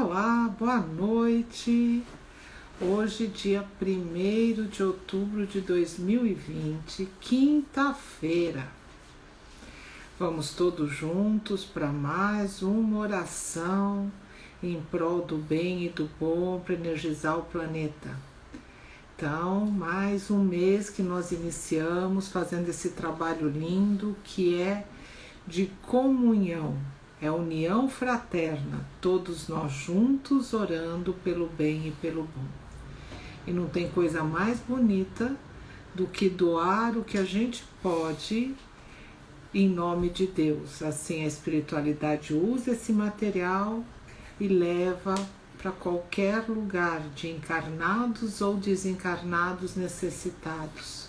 Olá, boa noite. Hoje, dia 1º de outubro de 2020, quinta-feira. Vamos todos juntos para mais uma oração em prol do bem e do bom para energizar o planeta. Então, mais um mês que nós iniciamos fazendo esse trabalho lindo que é de comunhão. É união fraterna, todos nós juntos orando pelo bem e pelo bom. E não tem coisa mais bonita do que doar o que a gente pode em nome de Deus. Assim a espiritualidade usa esse material e leva para qualquer lugar de encarnados ou desencarnados necessitados,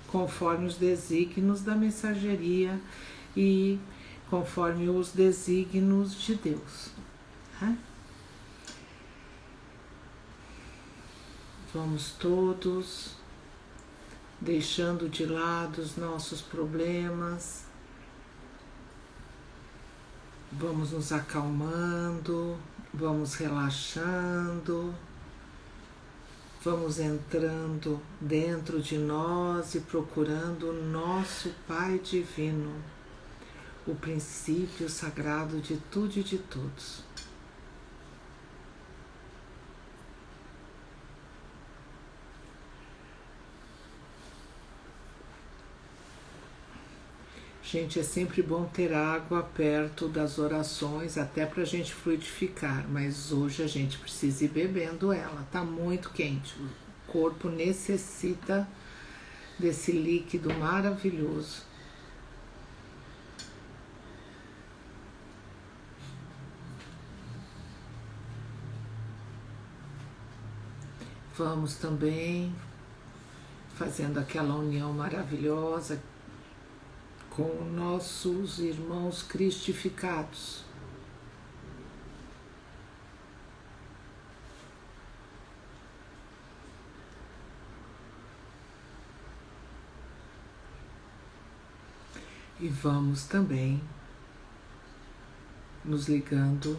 conforme os desígnios da mensageria e conforme os desígnios de Deus. Vamos todos deixando de lado os nossos problemas, vamos nos acalmando, vamos relaxando, vamos entrando dentro de nós e procurando o nosso Pai Divino, o princípio sagrado de tudo e de todos. Gente, é sempre bom ter água perto das orações, até para a gente fluidificar, mas hoje a gente precisa ir bebendo ela, está muito quente, o corpo necessita desse líquido maravilhoso. Vamos também fazendo aquela união maravilhosa com nossos irmãos cristificados. E vamos também nos ligando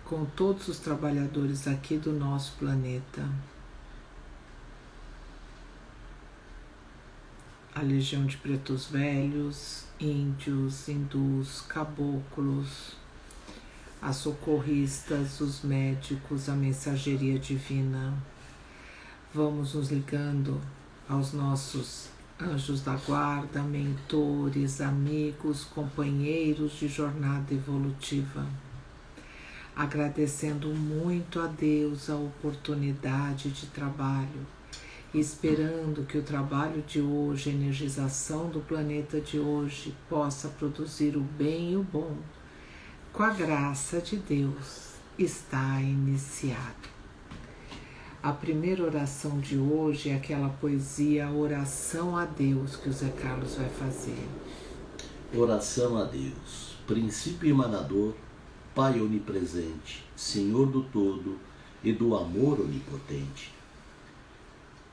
com todos os trabalhadores aqui do nosso planeta, a Legião de Pretos Velhos, índios, hindus, caboclos, as socorristas, os médicos, a mensageria divina. Vamos nos ligando aos nossos anjos da guarda, mentores, amigos, companheiros de jornada evolutiva. Agradecendo muito a Deus a oportunidade de trabalho, esperando que o trabalho de hoje, a energização do planeta de hoje, possa produzir o bem e o bom. Com a graça de Deus, está iniciado. A primeira oração de hoje é aquela poesia Oração a Deus, que o Zé Carlos vai fazer. Oração a Deus, princípio emanador, Pai onipresente, Senhor do todo e do amor onipotente,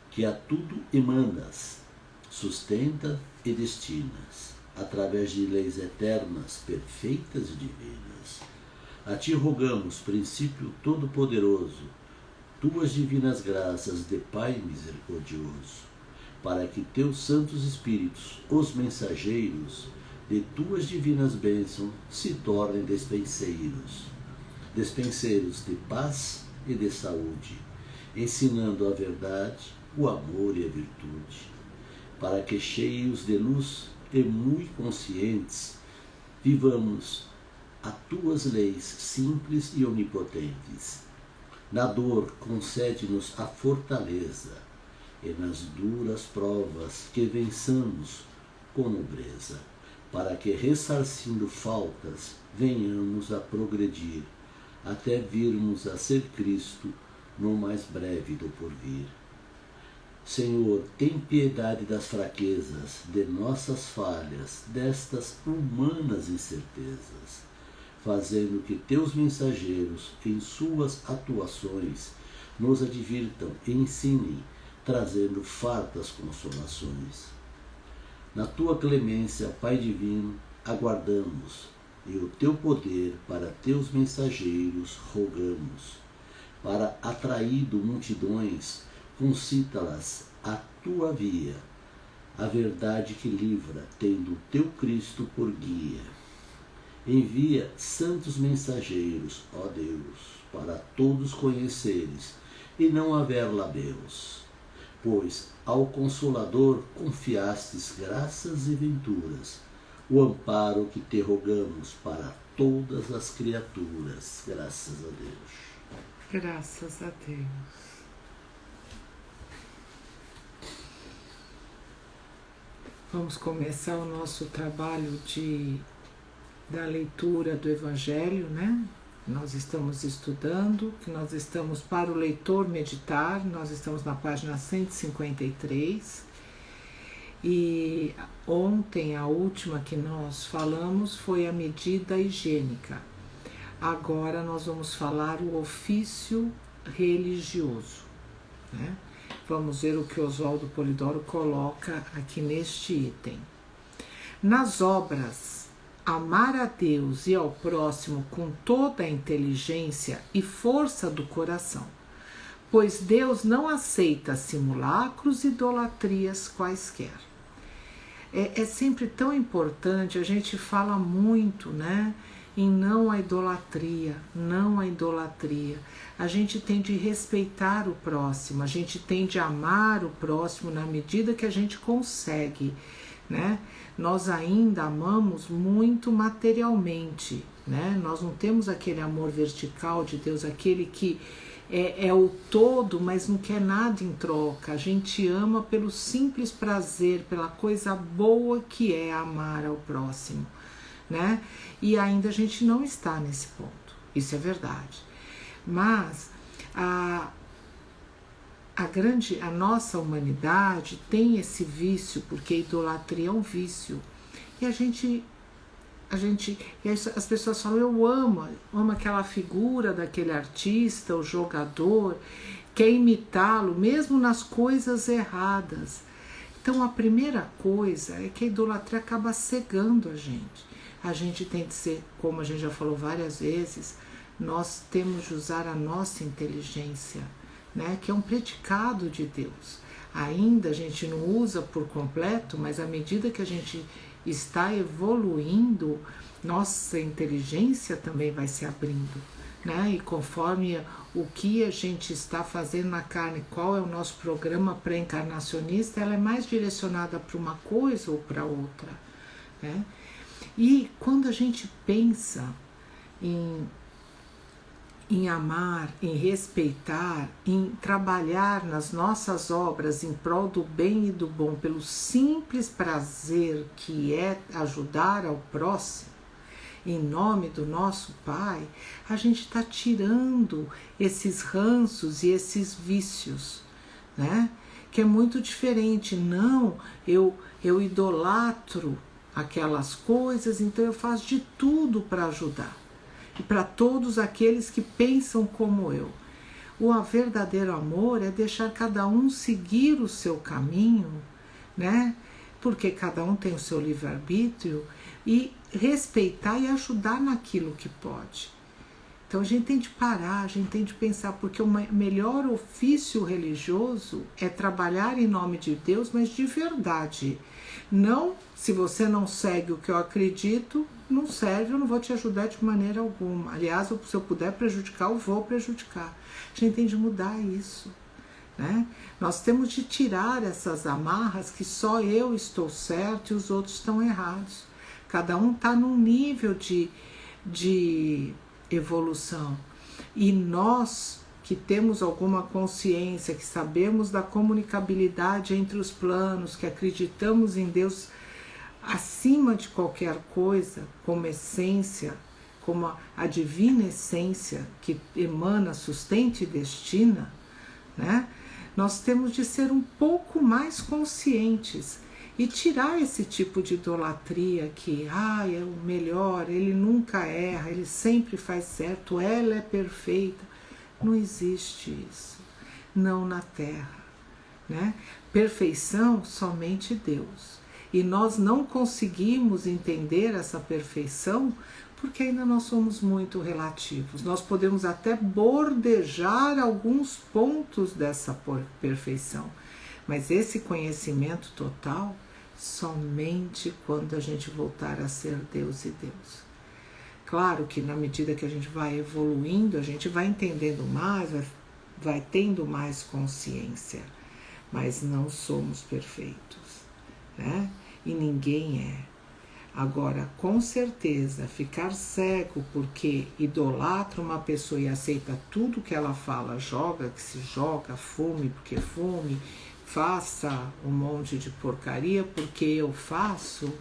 que a tudo emanas, sustenta e destinas, através de leis eternas, perfeitas e divinas. A ti rogamos, princípio todo-poderoso, tuas divinas graças de Pai misericordioso, para que teus santos espíritos, os mensageiros de tuas divinas bênçãos, se tornem despenseiros de paz e de saúde, ensinando a verdade, o amor e a virtude, para que, cheios de luz e muito conscientes, vivamos a tuas leis simples e onipotentes. Na dor, concede-nos a fortaleza, e nas duras provas que vençamos com nobreza, para que, ressarcindo faltas, venhamos a progredir, até virmos a ser Cristo no mais breve do porvir. Senhor, tem piedade das fraquezas, de nossas falhas, destas humanas incertezas, fazendo que teus mensageiros, em suas atuações, nos advirtam e ensinem, trazendo fartas consolações. Na tua clemência, Pai divino, aguardamos, e o teu poder para teus mensageiros rogamos, para atraído multidões, concita-las à tua via, a verdade que livra, tendo o teu Cristo por guia. Envia santos mensageiros, ó Deus, para todos conheceres, e não haver labelos, pois ao Consolador confiastes graças e venturas, o amparo que te rogamos para todas as criaturas. Graças a Deus. Graças a Deus. Vamos começar o nosso trabalho da leitura do Evangelho, né? Nós estamos estudando, que nós estamos para o leitor meditar, nós estamos na página 153. E ontem, a última que nós falamos foi a medida higiênica. Agora nós vamos falar o ofício religioso, né? Vamos ver o que Oswaldo Polidoro coloca aqui neste item. Nas obras, amar a Deus e ao próximo com toda a inteligência e força do coração, pois Deus não aceita simulacros e idolatrias quaisquer. É sempre tão importante, a gente fala muito, né, em não à idolatria, não à idolatria. A gente tem de respeitar o próximo, a gente tem de amar o próximo na medida que a gente consegue, né? Nós ainda amamos muito materialmente, né? Nós não temos aquele amor vertical de Deus, aquele que é o todo, mas não quer nada em troca. A gente ama pelo simples prazer, pela coisa boa que é amar ao próximo, né? E ainda a gente não está nesse ponto, isso é verdade. Mas a nossa humanidade tem esse vício, porque a idolatria é um vício. E as pessoas falam, eu amo aquela figura daquele artista, o jogador, quer imitá-lo, mesmo nas coisas erradas. Então a primeira coisa é que a idolatria acaba cegando a gente. A gente tem de ser, como a gente já falou várias vezes, nós temos de usar a nossa inteligência, né, que é um predicado de Deus. Ainda a gente não usa por completo, mas à medida que a gente está evoluindo, nossa inteligência também vai se abrindo, né? E conforme o que a gente está fazendo na carne, qual é o nosso programa pré-encarnacionista, ela é mais direcionada para uma coisa ou para outra, né? E quando a gente pensa em amar, em respeitar, em trabalhar nas nossas obras em prol do bem e do bom, pelo simples prazer que é ajudar ao próximo, em nome do nosso Pai, a gente está tirando esses ranços e esses vícios, né? Que é muito diferente. Não, eu idolatro aquelas coisas, então eu faço de tudo para ajudar. E para todos aqueles que pensam como eu. O verdadeiro amor é deixar cada um seguir o seu caminho, né? Porque cada um tem o seu livre-arbítrio, e respeitar e ajudar naquilo que pode. Então a gente tem de parar, a gente tem de pensar, porque o melhor ofício religioso é trabalhar em nome de Deus, mas de verdade. Não, se você não segue o que eu acredito, não serve, eu não vou te ajudar de maneira alguma. Aliás, se eu puder prejudicar, eu vou prejudicar. A gente tem de mudar isso, né? Nós temos de tirar essas amarras que só eu estou certo e os outros estão errados. Cada um está num nível de evolução. E nós que temos alguma consciência, que sabemos da comunicabilidade entre os planos, que acreditamos em Deus acima de qualquer coisa, como essência, como a divina essência que emana, sustenta e destina, né? Nós temos de ser um pouco mais conscientes e tirar esse tipo de idolatria que, é o melhor, ele nunca erra, ele sempre faz certo, ela é perfeita. Não existe isso, não na Terra, né? Perfeição somente Deus. E nós não conseguimos entender essa perfeição Porque ainda nós somos muito relativos. Nós podemos até bordejar alguns pontos dessa perfeição, mas esse conhecimento total somente quando a gente voltar a ser Deus e Deus. Claro que na medida que a gente vai evoluindo, a gente vai entendendo mais, vai tendo mais consciência, mas não somos perfeitos, né? E ninguém é. Agora, com certeza, ficar cego porque idolatra uma pessoa e aceita tudo que ela fala, joga que se joga, fume porque fume, faça um monte de porcaria porque eu faço,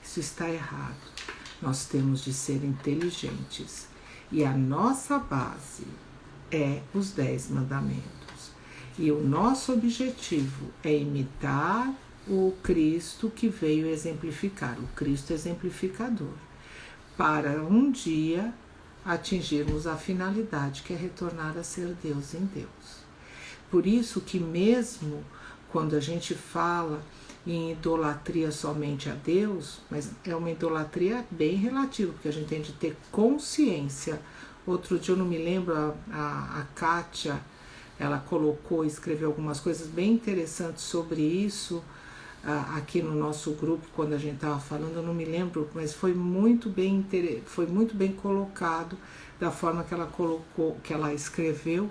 isso está errado. Nós temos de ser inteligentes e a nossa base é os 10 mandamentos. E o nosso objetivo é imitar o Cristo que veio exemplificar, o Cristo exemplificador, para um dia atingirmos a finalidade que é retornar a ser Deus em Deus. Por isso que mesmo quando a gente fala em idolatria somente a Deus, mas é uma idolatria bem relativa, porque a gente tem de ter consciência. Outro dia eu não me lembro, a Kátia, ela colocou, escreveu algumas coisas bem interessantes sobre isso, aqui no nosso grupo, quando a gente estava falando, eu não me lembro, mas foi muito bem colocado da forma que ela colocou, que ela escreveu,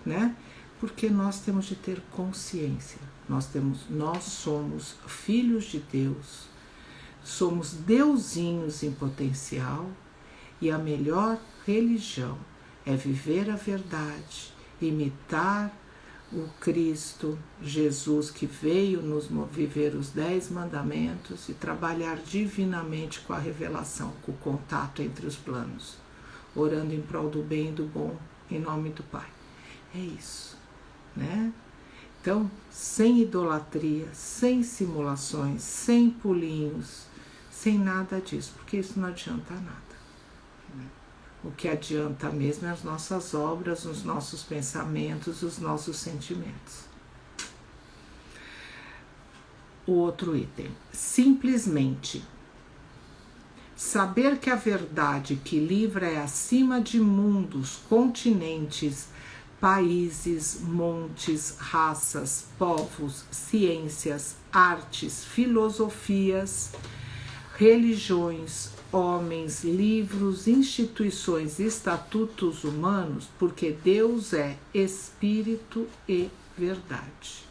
né? Porque nós temos de ter consciência. Nós somos filhos de Deus, somos deusinhos em potencial, e a melhor religião é viver a verdade, imitar o Cristo Jesus que veio nos viver os 10 mandamentos e trabalhar divinamente com a revelação, com o contato entre os planos, orando em prol do bem e do bom, em nome do Pai. É isso, né? Então, sem idolatria, sem simulações, sem pulinhos, sem nada disso, porque isso não adianta nada. O que adianta mesmo é as nossas obras, os nossos pensamentos, os nossos sentimentos. O outro item. Simplesmente. Saber que a verdade que livra é acima de mundos, continentes, países, montes, raças, povos, ciências, artes, filosofias, religiões, homens, livros, instituições e estatutos humanos, porque Deus é Espírito e verdade.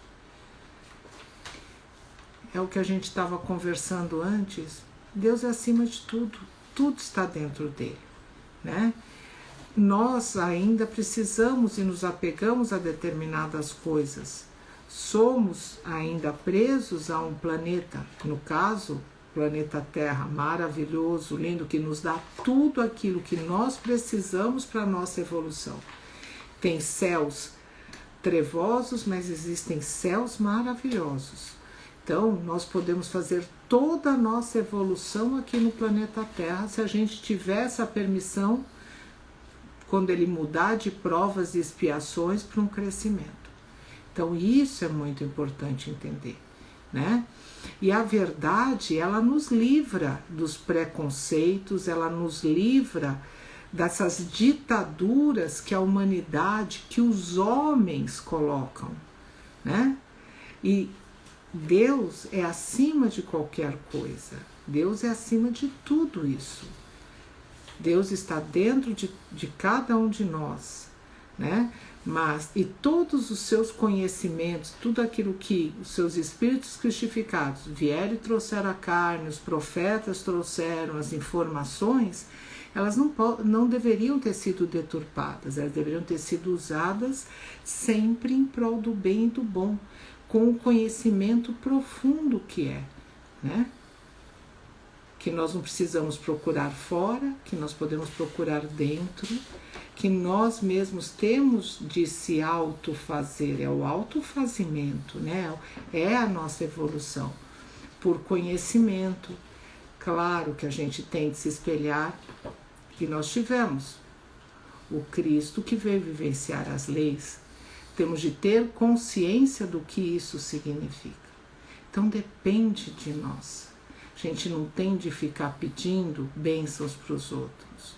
É o que a gente estava conversando antes. Deus é acima de tudo, tudo está dentro dele, né? Nós ainda precisamos e nos apegamos a determinadas coisas. Somos ainda presos a um planeta, no caso, planeta Terra, maravilhoso, lindo, que nos dá tudo aquilo que nós precisamos para a nossa evolução. Tem céus trevosos, mas existem céus maravilhosos. Então, nós podemos fazer toda a nossa evolução aqui no planeta Terra, se a gente tiver essa permissão, quando ele mudar de provas e expiações para um crescimento. Então, isso é muito importante entender, né? E a verdade, ela nos livra dos preconceitos, ela nos livra dessas ditaduras que a humanidade, que os homens colocam, né? E Deus é acima de qualquer coisa. Deus é acima de tudo isso. Deus está dentro de cada um de nós, né? E todos os seus conhecimentos, tudo aquilo que os seus espíritos cristificados vieram e trouxeram à carne, os profetas trouxeram as informações, elas não deveriam ter sido deturpadas, elas deveriam ter sido usadas sempre em prol do bem e do bom, com o conhecimento profundo que é, né? Que nós não precisamos procurar fora, que nós podemos procurar dentro, que nós mesmos temos de se autofazer, é o autofazimento, né? É a nossa evolução por conhecimento. Claro que a gente tem de se espelhar, que nós tivemos o Cristo que veio vivenciar as leis, temos de ter consciência do que isso significa. Então depende de nós. A gente não tem de ficar pedindo bênçãos para os outros.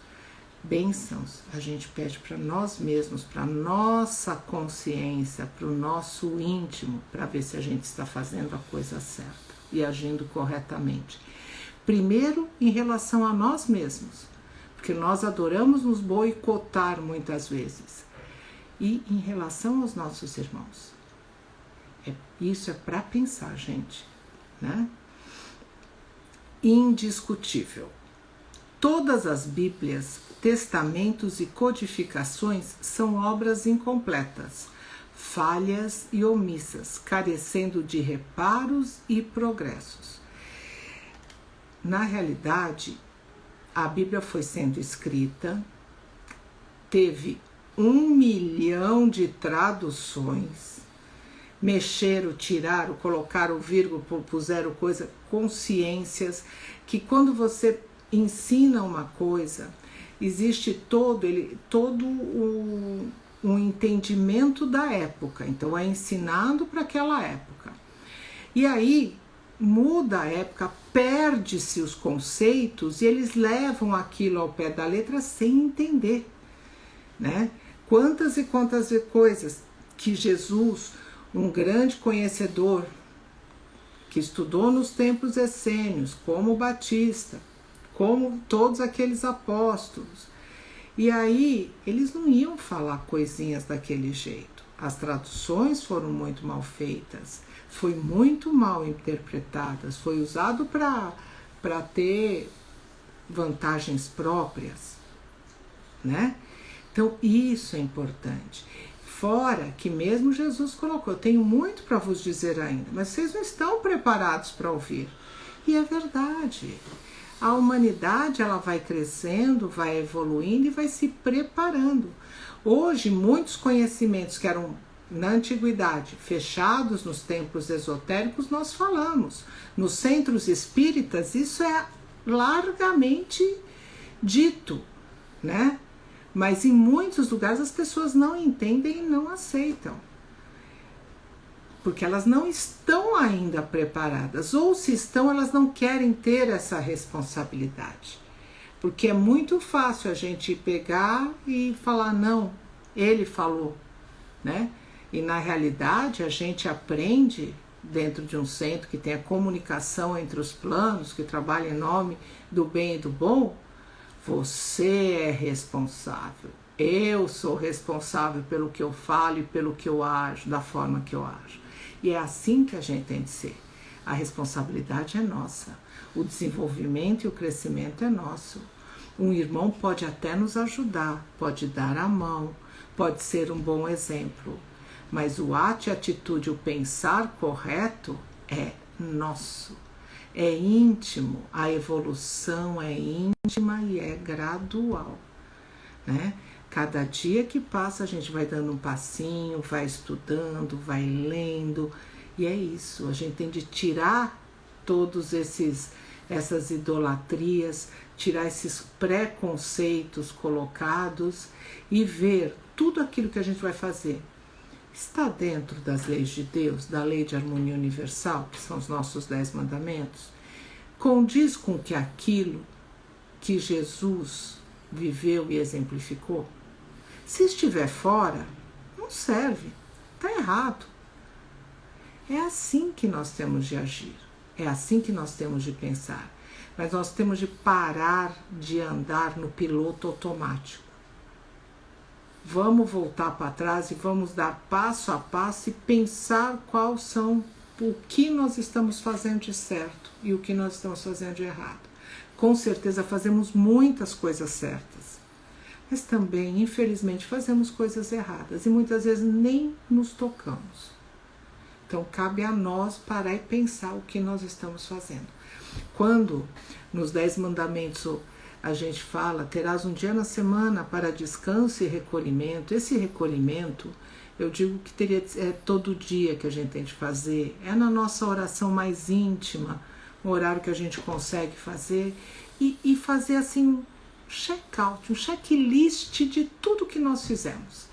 Bênçãos a gente pede para nós mesmos, para nossa consciência, para o nosso íntimo, para ver se a gente está fazendo a coisa certa e agindo corretamente. Primeiro, em relação a nós mesmos, porque nós adoramos nos boicotar muitas vezes. E em relação aos nossos irmãos. Isso é para pensar, gente, né? Indiscutível. Todas as Bíblias, testamentos e codificações são obras incompletas, falhas e omissas, carecendo de reparos e progressos. Na realidade, a Bíblia foi sendo escrita, teve 1 milhão de traduções, mexeram, tiraram, colocaram vírgula, puseram coisa, consciências, que quando você ensina uma coisa, existe todo um entendimento da época, então é ensinado para aquela época. E aí muda a época, perde-se os conceitos e eles levam aquilo ao pé da letra sem entender, né? Quantas e quantas coisas que Jesus, um grande conhecedor, que estudou nos tempos essênios, como Batista, como todos aqueles apóstolos, e aí eles não iam falar coisinhas daquele jeito. As traduções foram muito mal feitas, foi muito mal interpretadas, foi usado para ter vantagens próprias, né? Então isso é importante. Fora que mesmo Jesus colocou, eu tenho muito para vos dizer ainda, mas vocês não estão preparados para ouvir. E é verdade. A humanidade ela vai crescendo, vai evoluindo e vai se preparando. Hoje, muitos conhecimentos que eram na antiguidade fechados nos templos esotéricos, nós falamos. Nos centros espíritas, isso é largamente dito, né? Mas em muitos lugares as pessoas não entendem e não aceitam. Porque elas não estão ainda preparadas. Ou se estão, elas não querem ter essa responsabilidade. Porque é muito fácil a gente pegar e falar, não, ele falou, né? E na realidade a gente aprende dentro de um centro que tem a comunicação entre os planos, que trabalha em nome do bem e do bom. Você é responsável. Eu sou responsável pelo que eu falo e pelo que eu ajo, da forma que eu ajo. E é assim que a gente tem de ser. A responsabilidade é nossa. O desenvolvimento e o crescimento é nosso. Um irmão pode até nos ajudar, pode dar a mão, pode ser um bom exemplo. Mas o ato e a atitude, o pensar correto é nosso. É íntimo, a evolução é íntima e é gradual, né? Cada dia que passa a gente vai dando um passinho, vai estudando, vai lendo, e é isso, a gente tem de tirar todos essas idolatrias, tirar esses preconceitos colocados e ver tudo aquilo que a gente vai fazer. Está dentro das leis de Deus, da lei de harmonia universal, que são os nossos 10 mandamentos? Condiz com que aquilo que Jesus viveu e exemplificou? Se estiver fora, não serve, está errado. É assim que nós temos de agir, é assim que nós temos de pensar. Mas nós temos de parar de andar no piloto automático. Vamos voltar para trás e vamos dar passo a passo e pensar quais são o que nós estamos fazendo de certo e o que nós estamos fazendo de errado. Com certeza fazemos muitas coisas certas, mas também, infelizmente, fazemos coisas erradas e muitas vezes nem nos tocamos. Então cabe a nós parar e pensar o que nós estamos fazendo. Quando nos 10 mandamentos a gente fala, terás um dia na semana para descanso e recolhimento. Esse recolhimento, eu digo que é todo dia que a gente tem de fazer. É na nossa oração mais íntima, um horário que a gente consegue fazer. E fazer assim um check-out, um checklist de tudo que nós fizemos.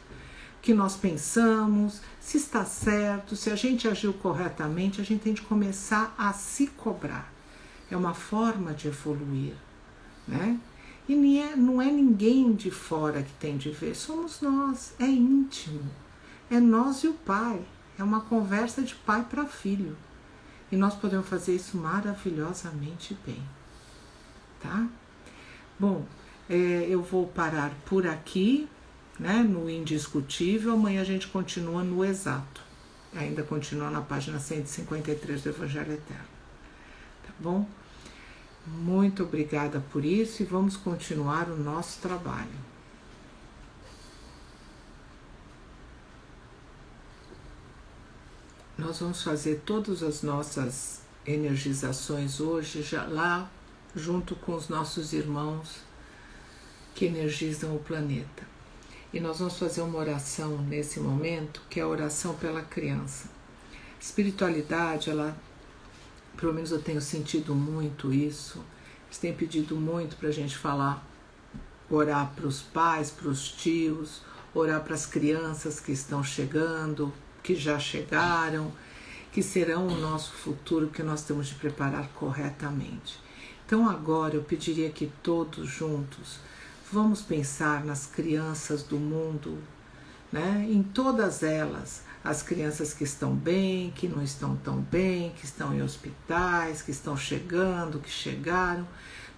Que nós pensamos, se está certo, se a gente agiu corretamente, a gente tem de começar a se cobrar. é uma forma de evoluir, né? E não é ninguém de fora que tem de ver, somos nós, é íntimo, é nós e o Pai, é uma conversa de pai para filho. E nós podemos fazer isso maravilhosamente bem, tá? Bom, eu vou parar por aqui, né, no indiscutível. Amanhã a gente continua no exato. Ainda continua na página 153 do Evangelho Eterno. Tá bom? Muito obrigada por isso e vamos continuar o nosso trabalho. Nós vamos fazer todas as nossas energizações hoje, já lá junto com os nossos irmãos que energizam o planeta. E nós vamos fazer uma oração nesse momento, que é a oração pela criança. Espiritualidade, ela, pelo menos eu tenho sentido muito isso, eles têm pedido muito para a gente falar, orar para os pais, para os tios, orar para as crianças que estão chegando, que já chegaram, que serão o nosso futuro, que nós temos de preparar corretamente. Então agora eu pediria que todos juntos vamos pensar nas crianças do mundo, né? Em todas elas, as crianças que estão bem, que não estão tão bem, que estão em hospitais, que estão chegando, que chegaram.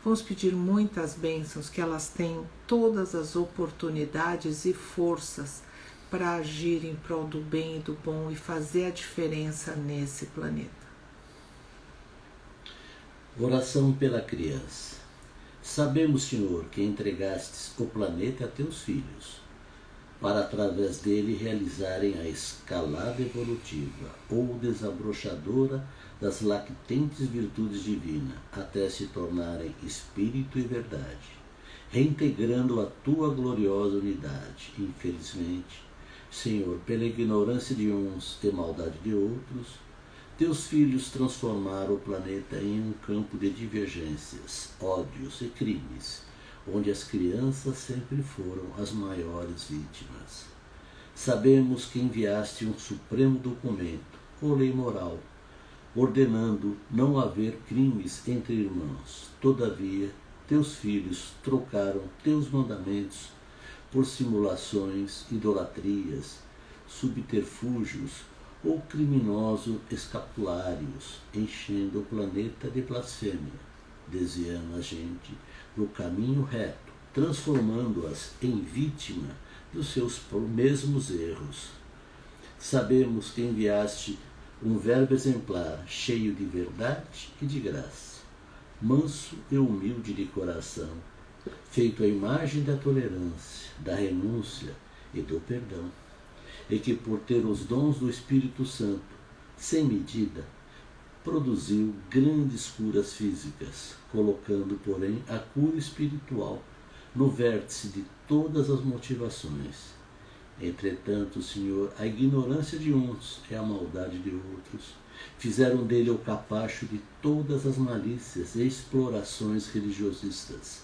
Vamos pedir muitas bênçãos, que elas tenham todas as oportunidades e forças para agir em prol do bem e do bom e fazer a diferença nesse planeta. Oração pela criança. Sabemos, Senhor, que entregastes o planeta a teus filhos, para através dele realizarem a escalada evolutiva ou desabrochadora das lactentes virtudes divinas, até se tornarem espírito e verdade, reintegrando a tua gloriosa unidade. Infelizmente, Senhor, pela ignorância de uns e maldade de outros, teus filhos transformaram o planeta em um campo de divergências, ódios e crimes, onde as crianças sempre foram as maiores vítimas. Sabemos que enviaste um supremo documento, ou lei moral, ordenando não haver crimes entre irmãos. Todavia, teus filhos trocaram teus mandamentos por simulações, idolatrias, subterfúgios ou criminosos escapulários, enchendo o planeta de blasfêmia, desviando a gente do caminho reto, transformando-as em vítima dos seus mesmos erros. Sabemos que enviaste um verbo exemplar, cheio de verdade e de graça, manso e humilde de coração, feito à imagem da tolerância, da renúncia e do perdão, e que por ter os dons do Espírito Santo, sem medida, produziu grandes curas físicas, colocando, porém, a cura espiritual no vértice de todas as motivações. Entretanto, Senhor, a ignorância de uns e a maldade de outros fizeram dele o capacho de todas as malícias e explorações religiosistas,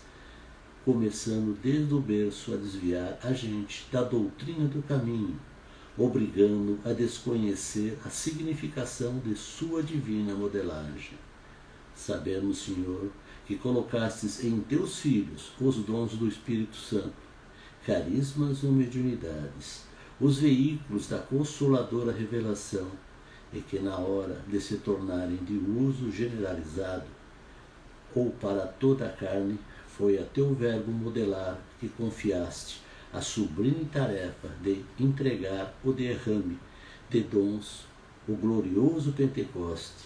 começando desde o berço a desviar a gente da doutrina do caminho, obrigando a desconhecer a significação de sua divina modelagem. Sabemos, Senhor, que colocastes em teus filhos os dons do Espírito Santo, carismas ou mediunidades, os veículos da consoladora revelação, e que na hora de se tornarem de uso generalizado ou para toda a carne, foi a teu verbo modelar que confiaste a sublime tarefa de entregar o derrame de dons, o glorioso Pentecoste.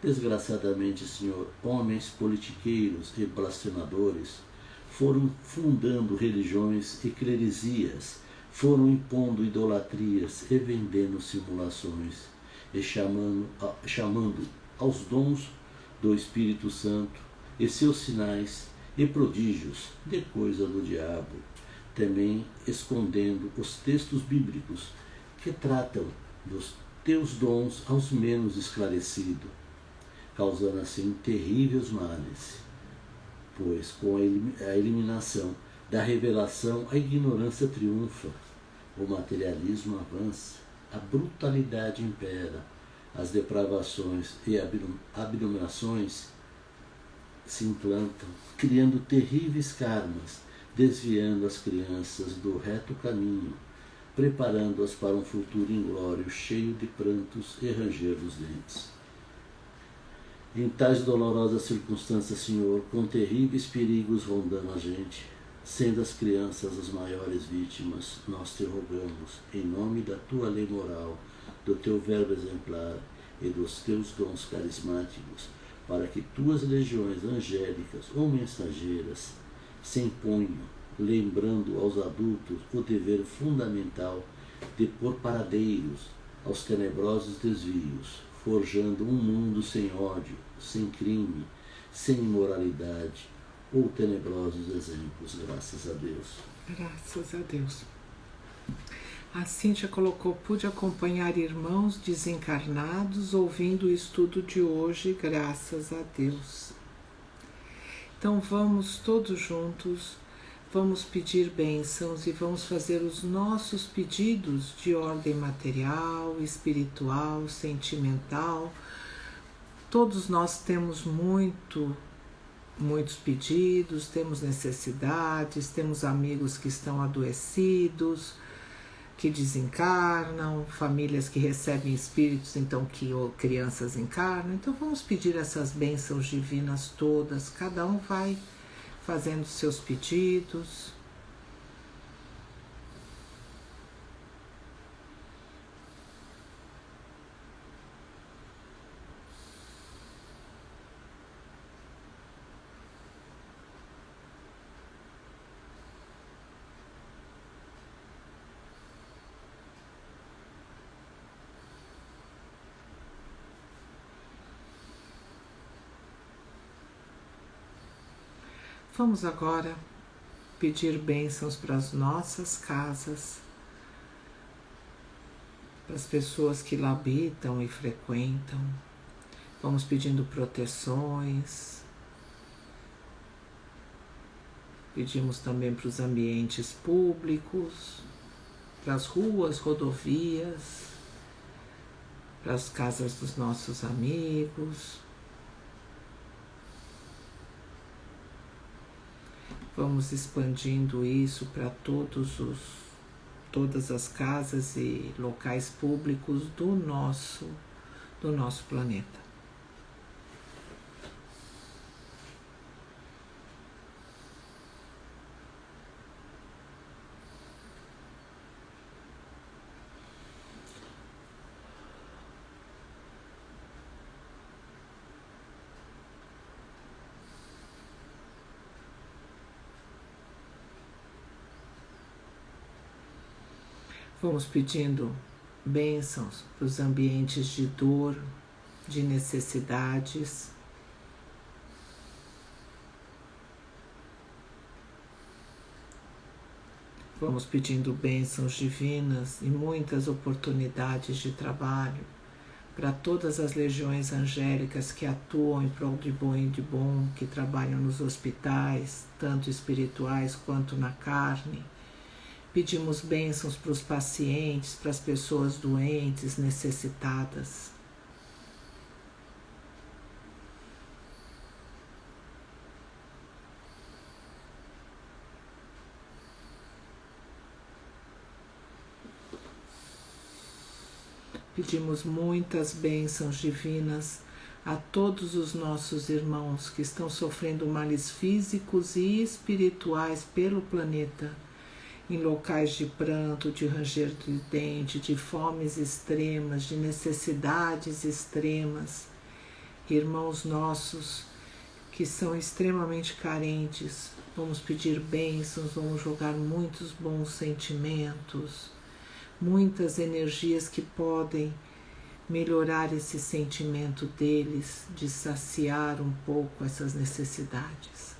Desgraçadamente, Senhor, homens politiqueiros e blasfemadores foram fundando religiões e cleresias, foram impondo idolatrias e vendendo simulações, e chamando aos dons do Espírito Santo e seus sinais e prodígios de coisa do diabo, também escondendo os textos bíblicos que tratam dos teus dons aos menos esclarecidos, causando assim terríveis males, pois com a eliminação da revelação a ignorância triunfa, o materialismo avança, a brutalidade impera, as depravações e abominações se implantam, criando terríveis karmas, desviando as crianças do reto caminho, preparando-as para um futuro inglório cheio de prantos e ranger dos dentes. Em tais dolorosas circunstâncias, Senhor, com terríveis perigos rondando a gente, sendo as crianças as maiores vítimas, nós te rogamos, em nome da tua lei moral, do teu verbo exemplar e dos teus dons carismáticos, para que tuas legiões angélicas ou mensageiras se imponham, lembrando aos adultos o dever fundamental de pôr paradeiros aos tenebrosos desvios, forjando um mundo sem ódio, sem crime, sem imoralidade ou tenebrosos exemplos, graças a Deus. Graças a Deus. A Cíntia colocou: pude acompanhar irmãos desencarnados ouvindo o estudo de hoje, graças a Deus. Então vamos todos juntos, vamos pedir bênçãos e vamos fazer os nossos pedidos de ordem material, espiritual, sentimental. Todos nós temos muitos pedidos, temos necessidades, temos amigos que estão adoecidos, que desencarnam, famílias que recebem espíritos, então que ou crianças encarnam. Então vamos pedir essas bênçãos divinas todas, cada um vai fazendo seus pedidos. Vamos agora pedir bênçãos para as nossas casas, para as pessoas que lá habitam e frequentam. Vamos pedindo proteções. Pedimos também para os ambientes públicos, para as ruas, rodovias, para as casas dos nossos amigos. Vamos expandindo isso para todas as casas e locais públicos do nosso planeta. Vamos pedindo bênçãos para os ambientes de dor, de necessidades. Vamos pedindo bênçãos divinas e muitas oportunidades de trabalho para todas as legiões angélicas que atuam em prol de bom e de bom, que trabalham nos hospitais, tanto espirituais quanto na carne. Pedimos bênçãos para os pacientes, para as pessoas doentes, necessitadas. Pedimos muitas bênçãos divinas a todos os nossos irmãos que estão sofrendo males físicos e espirituais pelo planeta, em locais de pranto, de ranger de dente, de fomes extremas, de necessidades extremas. Irmãos nossos que são extremamente carentes, vamos pedir bênçãos, vamos jogar muitos bons sentimentos, muitas energias que podem melhorar esse sentimento deles, de saciar um pouco essas necessidades.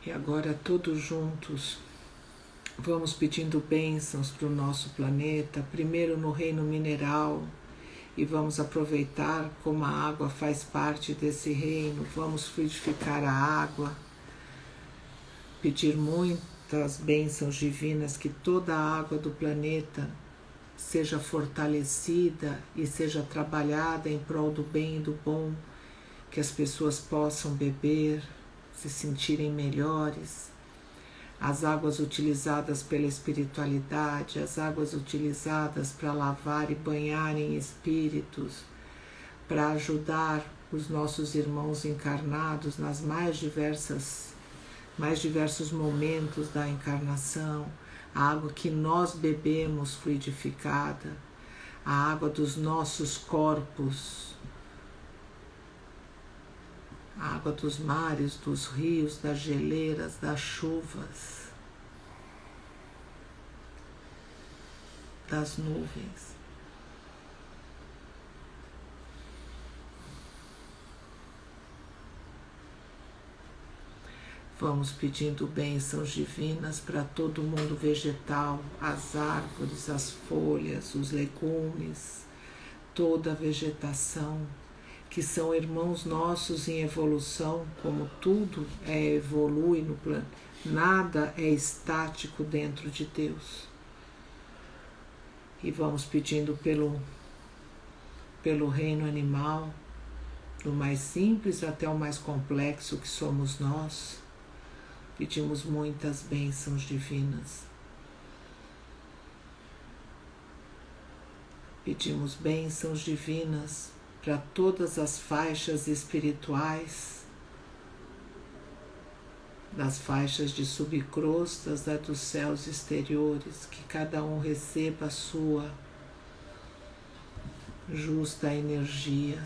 E agora todos juntos vamos pedindo bênçãos para o nosso planeta, primeiro no reino mineral, e vamos aproveitar como a água faz parte desse reino. Vamos fluidificar a água, pedir muitas bênçãos divinas, que toda a água do planeta seja fortalecida e seja trabalhada em prol do bem e do bom, que as pessoas possam beber, se sentirem melhores. As águas utilizadas pela espiritualidade, as águas utilizadas para lavar e banhar em espíritos, para ajudar os nossos irmãos encarnados nas mais diversos momentos da encarnação, a água que nós bebemos fluidificada, a água dos nossos corpos, a água dos mares, dos rios, das geleiras, das chuvas, das nuvens. Vamos pedindo bênçãos divinas para todo o mundo vegetal, as árvores, as folhas, os legumes, toda a vegetação, que são irmãos nossos em evolução, como tudo evolui no plano. Nada é estático dentro de Deus. E vamos pedindo pelo reino animal, do mais simples até o mais complexo que somos nós. Pedimos muitas bênçãos divinas. Pedimos bênçãos divinas para todas as faixas espirituais, das faixas de subcrostas, dos céus exteriores, que cada um receba a sua justa energia.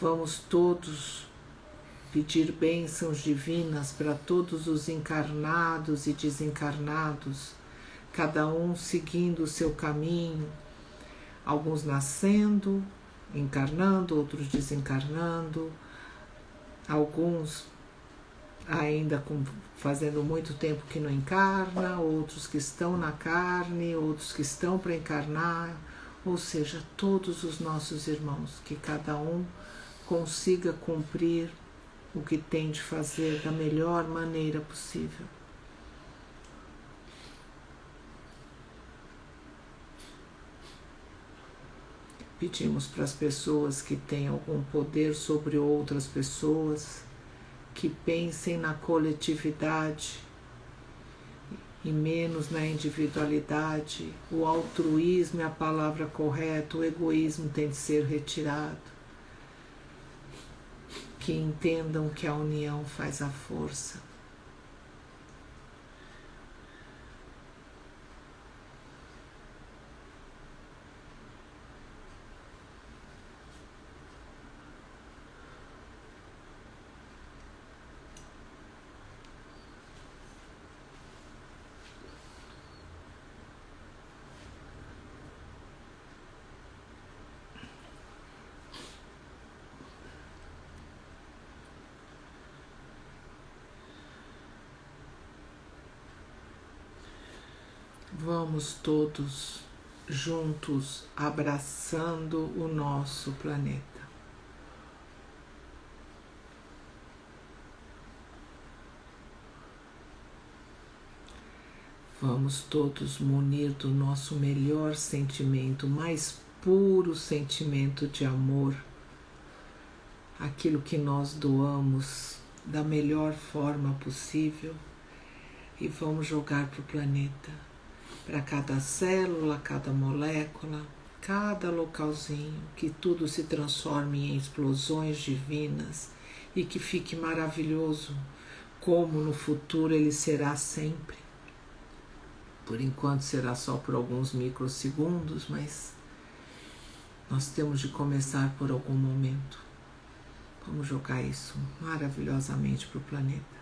Vamos todos pedir bênçãos divinas para todos os encarnados e desencarnados, cada um seguindo o seu caminho, alguns nascendo, encarnando, outros desencarnando, alguns ainda fazendo muito tempo que não encarna, outros que estão na carne, outros que estão para encarnar, ou seja, todos os nossos irmãos, que cada um consiga cumprir o que tem de fazer da melhor maneira possível. Pedimos para as pessoas que têm algum poder sobre outras pessoas, que pensem na coletividade e menos na individualidade. O altruísmo é a palavra correta, o egoísmo tem de ser retirado. Que entendam que a união faz a força. Vamos todos juntos abraçando o nosso planeta. Vamos todos munir do nosso melhor sentimento, mais puro sentimento de amor, aquilo que nós doamos da melhor forma possível, e vamos jogar para o planeta. Para cada célula, cada molécula, cada localzinho, que tudo se transforme em explosões divinas e que fique maravilhoso, como no futuro ele será sempre. Por enquanto será só por alguns microsegundos, mas nós temos de começar por algum momento. Vamos jogar isso maravilhosamente para o planeta.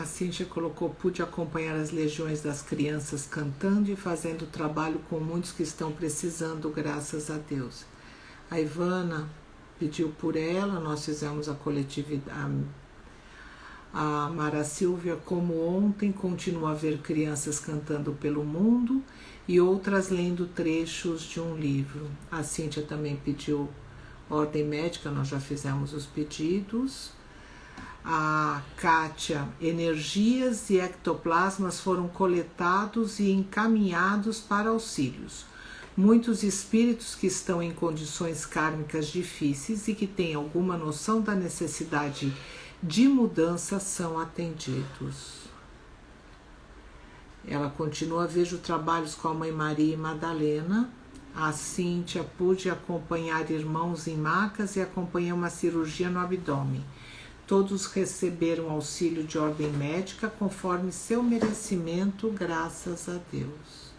A Cíntia colocou: pude acompanhar as legiões das crianças cantando e fazendo trabalho com muitos que estão precisando, graças a Deus. A Ivana pediu por ela, nós fizemos a coletividade. A Mara Silvia: como ontem, continua a haver crianças cantando pelo mundo e outras lendo trechos de um livro. A Cíntia também pediu ordem médica, nós já fizemos os pedidos. A Kátia: energias e ectoplasmas foram coletados e encaminhados para auxílios. Muitos espíritos que estão em condições kármicas difíceis e que têm alguma noção da necessidade de mudança são atendidos. Ela continua: vejo trabalhos com a Mãe Maria e Madalena. A Cíntia: pude acompanhar irmãos em macas e acompanhei uma cirurgia no abdômen. Todos receberam auxílio de ordem médica conforme seu merecimento, graças a Deus.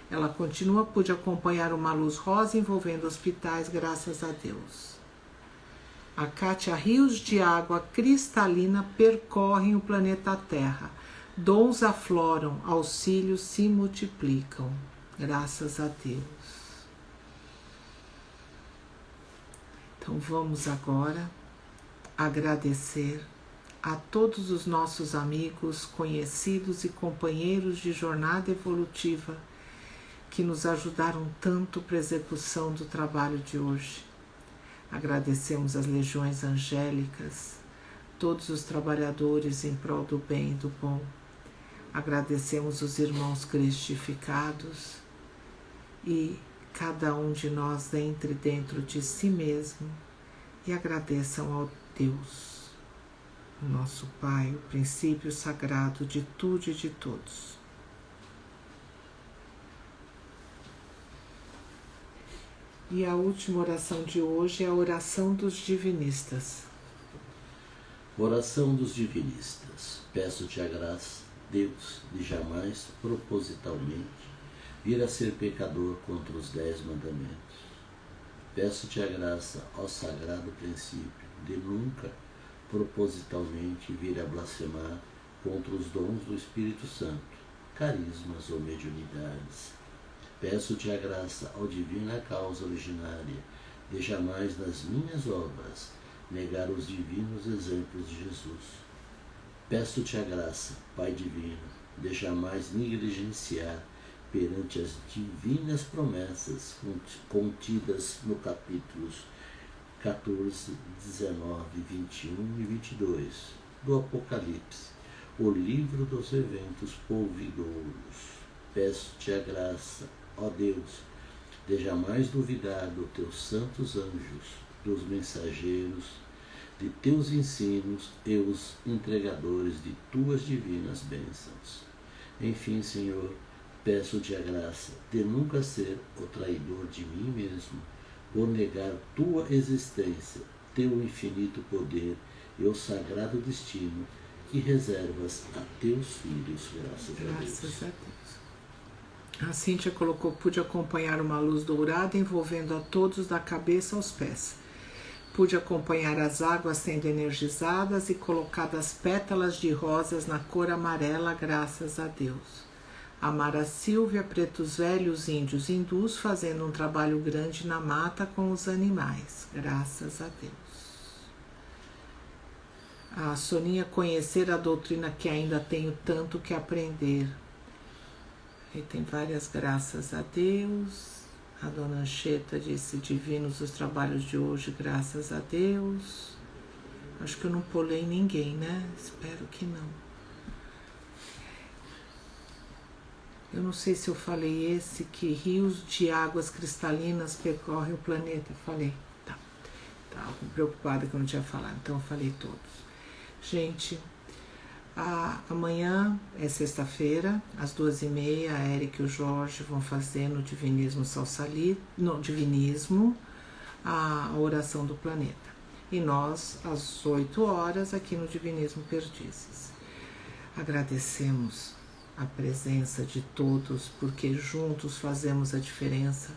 Ela continua: pude acompanhar uma luz rosa envolvendo hospitais, graças a Deus. A Kátia: rios de água cristalina percorrem o planeta Terra. Dons afloram, auxílios se multiplicam, graças a Deus. Então vamos agora agradecer a todos os nossos amigos, conhecidos e companheiros de jornada evolutiva que nos ajudaram tanto para a execução do trabalho de hoje. Agradecemos as legiões angélicas, todos os trabalhadores em prol do bem e do bom. Agradecemos os irmãos cristificados e cada um de nós entre dentro de si mesmo, e agradeçam ao Deus, o nosso Pai, o princípio sagrado de tudo e de todos. E a última oração de hoje é a oração dos divinistas. Oração dos divinistas. Peço-te a graça, Deus, de jamais, propositalmente, vir a ser pecador contra os 10 mandamentos. Peço-te a graça, ó sagrado princípio, de nunca, propositalmente, vir a blasfemar contra os dons do Espírito Santo, carismas ou mediunidades. Peço-te a graça, ó divina causa originária, de jamais nas minhas obras negar os divinos exemplos de Jesus. Peço-te a graça, Pai divino, de jamais negligenciar perante as divinas promessas contidas no capítulos 14, 19, 21 e 22 do Apocalipse, o livro dos eventos polvidouros. Peço-te a graça, ó Deus, de jamais duvidar dos teus santos anjos, dos mensageiros, de teus ensinos e os entregadores de tuas divinas bênçãos. Enfim, Senhor, peço-te a graça de nunca ser o traidor de mim mesmo, ou negar tua existência, teu infinito poder e o sagrado destino que reservas a teus filhos, graças a Deus. A Cíntia colocou: pude acompanhar uma luz dourada envolvendo a todos da cabeça aos pés. Pude acompanhar as águas sendo energizadas e colocadas pétalas de rosas na cor amarela, graças a Deus. A Mara Silvia: pretos velhos, índios, hindus fazendo um trabalho grande na mata com os animais, graças a Deus. A Soninha: conhecer a doutrina que ainda tenho tanto que aprender. E tem várias graças a Deus. A Dona Ancheta disse: divinos os trabalhos de hoje, graças a Deus. Acho que eu não pulei ninguém, né? Espero que não. Eu não sei se eu falei esse, que rios de águas cristalinas percorrem o planeta. Falei, tá. Estava preocupada que eu não tinha falado, então eu falei todos. Gente, amanhã é sexta-feira, às 2h30, a Érica e o Jorge vão fazer no Divinismo Divinismo a oração do planeta. E nós, às 8 horas, aqui no Divinismo Perdizes. Agradecemos a presença de todos, porque juntos fazemos a diferença,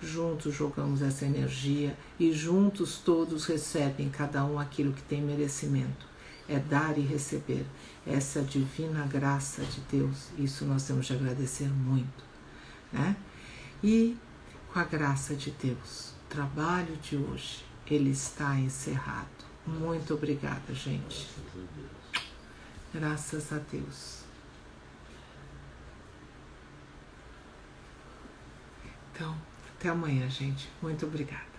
juntos jogamos essa energia e juntos todos recebem cada um aquilo que tem merecimento. é dar e receber. Essa divina graça de Deus, isso nós temos de agradecer muito, né? E com a graça de Deus, o trabalho de hoje, ele está encerrado. Muito obrigada, gente. Graças a Deus. Então, até amanhã, gente. Muito obrigada.